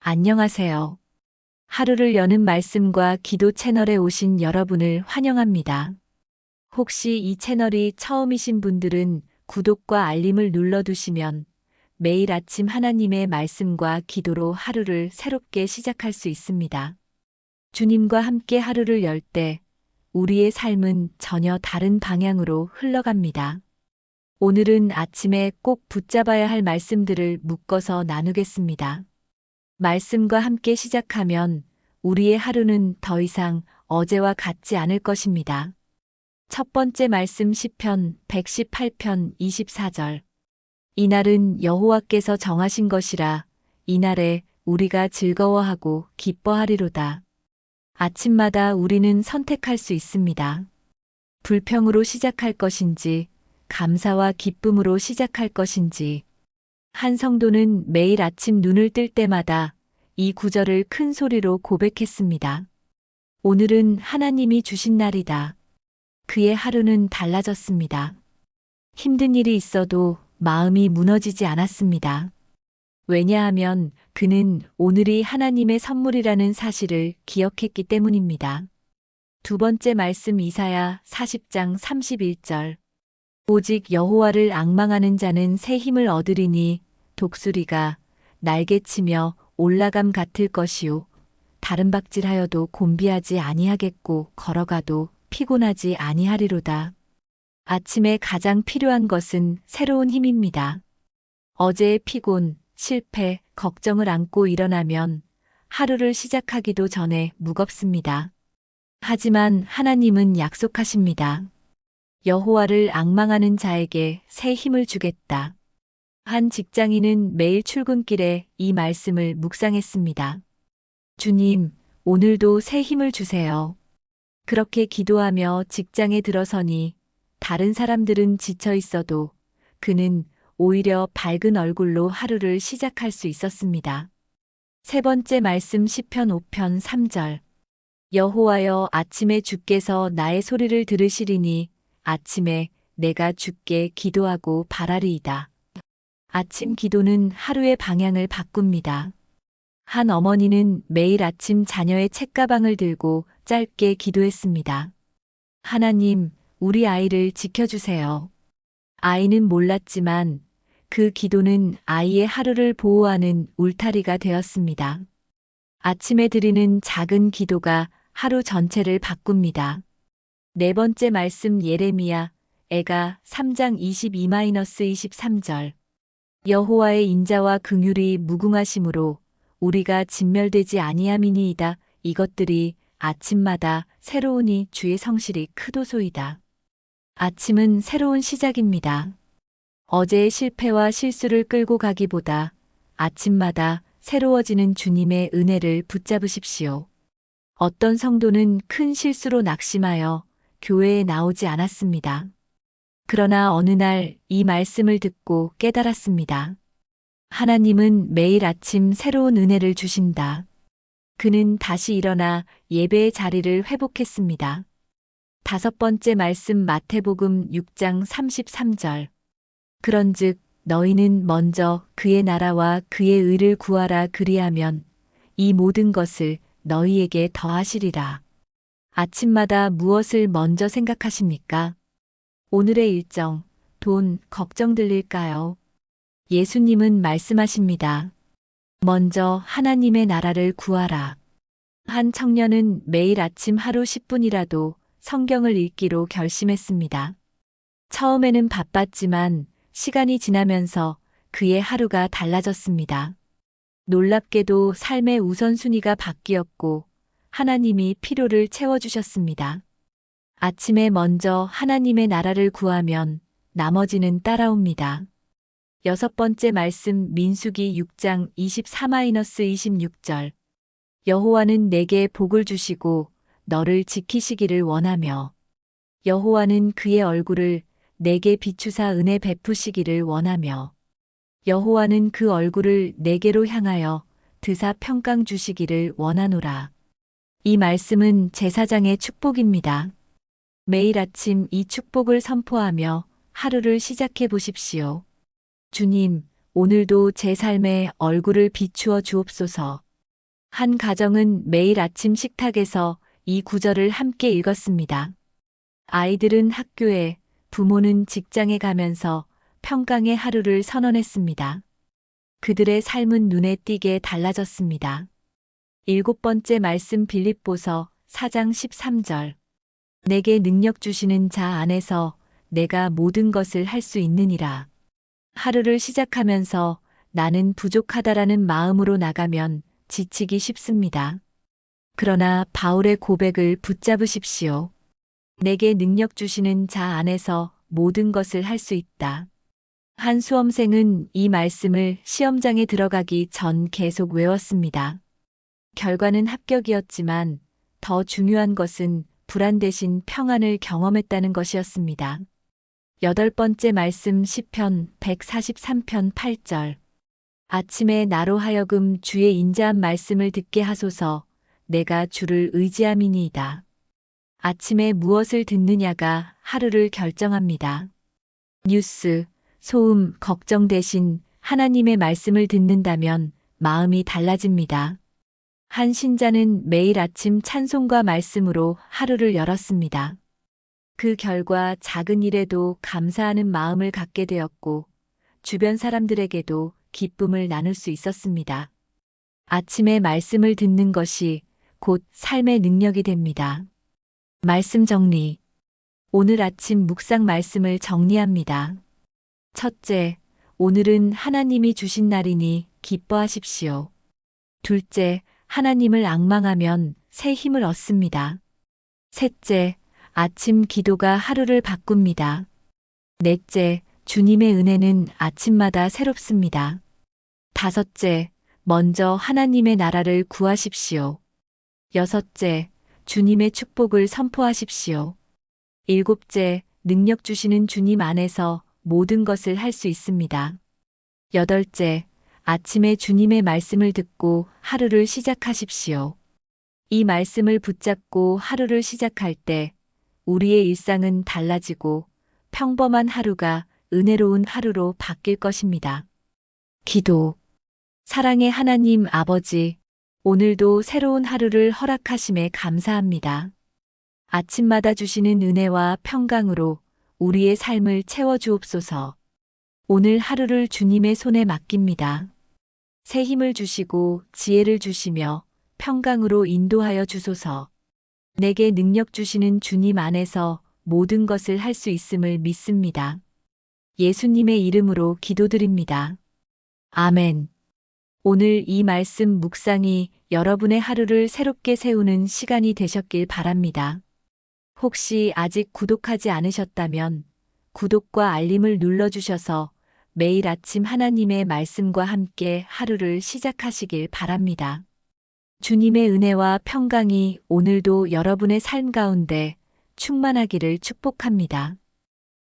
안녕하세요. 하루를 여는 말씀과 기도 채널에 오신 여러분을 환영합니다. 혹시 이 채널이 처음이신 분들은 구독과 알림을 눌러두시면 매일 아침 하나님의 말씀과 기도로 하루를 새롭게 시작할 수 있습니다. 주님과 함께 하루를 열 때 우리의 삶은 전혀 다른 방향으로 흘러갑니다. 오늘은 아침에 꼭 붙잡아야 할 말씀들을 묶어서 나누겠습니다. 말씀과 함께 시작하면 우리의 하루는 더 이상 어제와 같지 않을 것입니다. 첫 번째 말씀 시편 118편 24절. 이날은 여호와께서 정하신 것이라 이날에 우리가 즐거워하고 기뻐하리로다. 아침마다 우리는 선택할 수 있습니다. 불평으로 시작할 것인지 감사와 기쁨으로 시작할 것인지. 한 성도는 매일 아침 눈을 뜰 때마다 이 구절을 큰 소리로 고백했습니다. 오늘은 하나님이 주신 날이다. 그의 하루는 달라졌습니다. 힘든 일이 있어도 마음이 무너지지 않았습니다. 왜냐하면 그는 오늘이 하나님의 선물이라는 사실을 기억했기 때문입니다. 두 번째 말씀 이사야 40장 31절. 오직 여호와를 앙망하는 자는 새 힘을 얻으리니 독수리가 날개치며 올라감 같을 것이요 다른 박질하여도 곤비하지 아니하겠고 걸어가도 피곤하지 아니하리로다. 아침에 가장 필요한 것은 새로운 힘입니다. 어제의 피곤, 실패, 걱정을 안고 일어나면 하루를 시작하기도 전에 무겁습니다. 하지만 하나님은 약속하십니다. 여호와를 앙망하는 자에게 새 힘을 주겠다. 한 직장인은 매일 출근길에 이 말씀을 묵상했습니다. 주님, 오늘도 새 힘을 주세요. 그렇게 기도하며 직장에 들어서니 다른 사람들은 지쳐 있어도 그는 오히려 밝은 얼굴로 하루를 시작할 수 있었습니다. 세 번째 말씀 시편 5편 3절. 여호와여 아침에 주께서 나의 소리를 들으시리니 아침에 내가 주께 기도하고 바라리이다. 아침 기도는 하루의 방향을 바꿉니다. 한 어머니는 매일 아침 자녀의 책가방을 들고 짧게 기도했습니다. 하나님, 우리 아이를 지켜주세요. 아이는 몰랐지만 그 기도는 아이의 하루를 보호하는 울타리가 되었습니다. 아침에 드리는 작은 기도가 하루 전체를 바꿉니다. 네 번째 말씀 예레미야 애가 3장 22-23절. 여호와의 인자와 긍휼이 무궁하심으로 우리가 진멸되지 아니함이니이다. 이것들이 아침마다 새로우니 주의 성실이 크도소이다. 아침은 새로운 시작입니다. 어제의 실패와 실수를 끌고 가기보다 아침마다 새로워지는 주님의 은혜를 붙잡으십시오. 어떤 성도는 큰 실수로 낙심하여 교회에 나오지 않았습니다. 그러나 어느 날 이 말씀을 듣고 깨달았습니다. 하나님은 매일 아침 새로운 은혜를 주신다. 그는 다시 일어나 예배의 자리를 회복했습니다. 다섯 번째 말씀 마태복음 6장 33절. 그런즉 너희는 먼저 그의 나라와 그의 의를 구하라 그리하면 이 모든 것을 너희에게 더하시리라. 아침마다 무엇을 먼저 생각하십니까? 오늘의 일정, 돈, 걱정 들릴까요? 예수님은 말씀하십니다. 먼저 하나님의 나라를 구하라. 한 청년은 매일 아침 하루 10분이라도 성경을 읽기로 결심했습니다. 처음에는 바빴지만 시간이 지나면서 그의 하루가 달라졌습니다. 놀랍게도 삶의 우선순위가 바뀌었고 하나님이 필요를 채워주셨습니다. 아침에 먼저 하나님의 나라를 구하면 나머지는 따라옵니다. 여섯 번째 말씀 민수기 6장 24-26절. 여호와는 내게 복을 주시고 너를 지키시기를 원하며 여호와는 그의 얼굴을 내게 비추사 은혜 베푸시기를 원하며 여호와는 그 얼굴을 내게로 향하여 드사 평강 주시기를 원하노라. 이 말씀은 제사장의 축복입니다. 매일 아침 이 축복을 선포하며 하루를 시작해 보십시오. 주님, 오늘도 제 삶에 얼굴을 비추어 주옵소서. 한 가정은 매일 아침 식탁에서 이 구절을 함께 읽었습니다. 아이들은 학교에, 부모는 직장에 가면서 평강의 하루를 선언했습니다. 그들의 삶은 눈에 띄게 달라졌습니다. 7번째 말씀 빌립보서 4장 13절. 내게 능력 주시는 자 안에서 내가 모든 것을 할 수 있느니라. 하루를 시작하면서 나는 부족하다라는 마음으로 나가면 지치기 쉽습니다. 그러나 바울의 고백을 붙잡으십시오. 내게 능력 주시는 자 안에서 모든 것을 할 수 있다. 한 수험생은 이 말씀을 시험장에 들어가기 전 계속 외웠습니다. 결과는 합격이었지만 더 중요한 것은 불안 대신 평안을 경험했다는 것이었습니다. 8번째 말씀 시편 143편 8절. 아침에 나로 하여금 주의 인자한 말씀을 듣게 하소서. 내가 주를 의지함이니이다. 아침에 무엇을 듣느냐가 하루를 결정합니다. 뉴스, 소음, 걱정 대신 하나님의 말씀을 듣는다면 마음이 달라집니다. 한 신자는 매일 아침 찬송과 말씀으로 하루를 열었습니다. 그 결과 작은 일에도 감사하는 마음을 갖게 되었고, 주변 사람들에게도 기쁨을 나눌 수 있었습니다. 아침에 말씀을 듣는 것이 곧 삶의 능력이 됩니다. 말씀 정리. 오늘 아침 묵상 말씀을 정리합니다. 첫째, 오늘은 하나님이 주신 날이니 기뻐하십시오. 둘째, 하나님을 앙망하면 새 힘을 얻습니다. 셋째, 아침 기도가 하루를 바꿉니다. 넷째, 주님의 은혜는 아침마다 새롭습니다. 다섯째, 먼저 하나님의 나라를 구하십시오. 여섯째, 주님의 축복을 선포하십시오. 일곱째, 능력 주시는 주님 안에서 모든 것을 할 수 있습니다. 여덟째, 아침에 주님의 말씀을 듣고 하루를 시작하십시오. 이 말씀을 붙잡고 하루를 시작할 때 우리의 일상은 달라지고 평범한 하루가 은혜로운 하루로 바뀔 것입니다. 기도. 사랑의 하나님 아버지, 오늘도 새로운 하루를 허락하심에 감사합니다. 아침마다 주시는 은혜와 평강으로 우리의 삶을 채워주옵소서. 오늘 하루를 주님의 손에 맡깁니다. 새 힘을 주시고 지혜를 주시며 평강으로 인도하여 주소서. 내게 능력 주시는 주님 안에서 모든 것을 할 수 있음을 믿습니다. 예수님의 이름으로 기도드립니다. 아멘. 오늘 이 말씀 묵상이 여러분의 하루를 새롭게 세우는 시간이 되셨길 바랍니다. 혹시 아직 구독하지 않으셨다면 구독과 알림을 눌러주셔서 매일 아침 하나님의 말씀과 함께 하루를 시작하시길 바랍니다. 주님의 은혜와 평강이 오늘도 여러분의 삶 가운데 충만하기를 축복합니다.